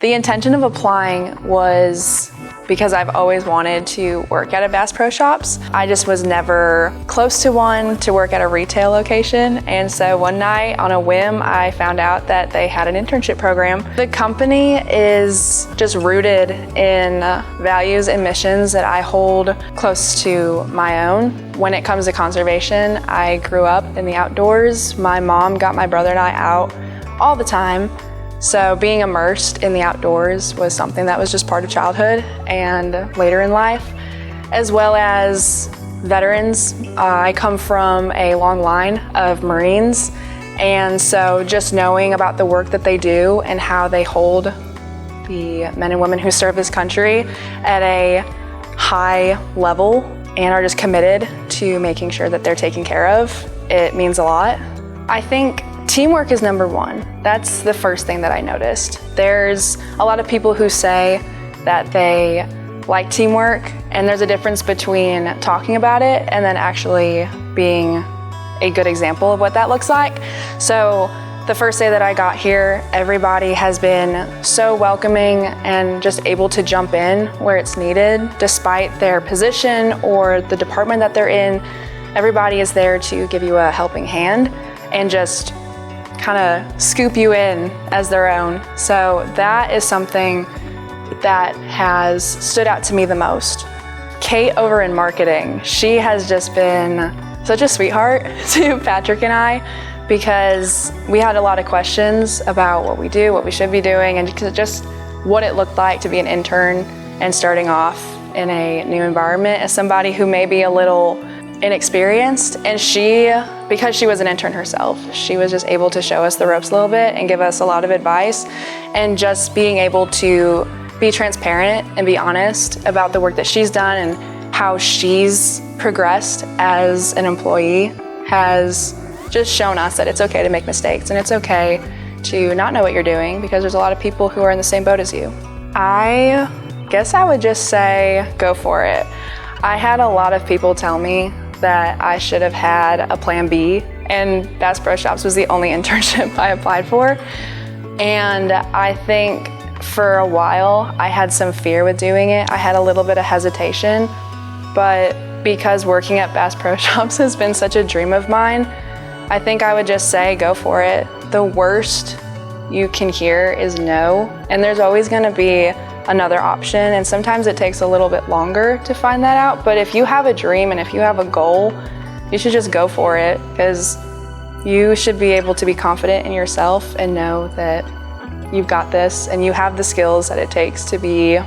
The intention of applying was because I've always wanted to work at a Bass Pro Shops. I just was never close to one to work at a retail location. And so one night on a whim, I found out that they had an internship program. The company is just rooted in values and missions that I hold close to my own. When it comes to conservation, I grew up in the outdoors. My mom got my brother and I out all the time. So being immersed in the outdoors was something that was just part of childhood and later in life, as well as veterans. I come from a long line of Marines, and so just knowing about the work that they do and how they hold the men and women who serve this country at a high level and are just committed to making sure that they're taken care of, it means a lot. I think teamwork is number one. That's the first thing that I noticed. There's a lot of people who say that they like teamwork, and there's a difference between talking about it and then actually being a good example of what that looks like. So the first day that I got here, everybody has been so welcoming and just able to jump in where it's needed, despite their position or the department that they're in. Everybody is there to give you a helping hand and just kind of scoop you in as their own. So that is something that has stood out to me the most. Kate over in marketing, she has just been such a sweetheart to Patrick and I, because we had a lot of questions about what we do, what we should be doing, and just what it looked like to be an intern and starting off in a new environment as somebody who may be a little inexperienced. And she, because she was an intern herself, she was just able to show us the ropes a little bit and give us a lot of advice, and just being able to be transparent and be honest about the work that she's done and how she's progressed as an employee has just shown us that it's okay to make mistakes and it's okay to not know what you're doing, because there's a lot of people who are in the same boat as you. I guess I would just say go for it. I had a lot of people tell me that I should have had a plan B, and Bass Pro Shops was the only internship I applied for. And I think for a while I had some fear with doing it. I had a little bit of hesitation, but because working at Bass Pro Shops has been such a dream of mine, I think I would just say go for it. The worst you can hear is no, and there's always going to be another option, and sometimes it takes a little bit longer to find that out. But if you have a dream and if you have a goal, you should just go for it, because you should be able to be confident in yourself and know that you've got this and you have the skills that it takes to be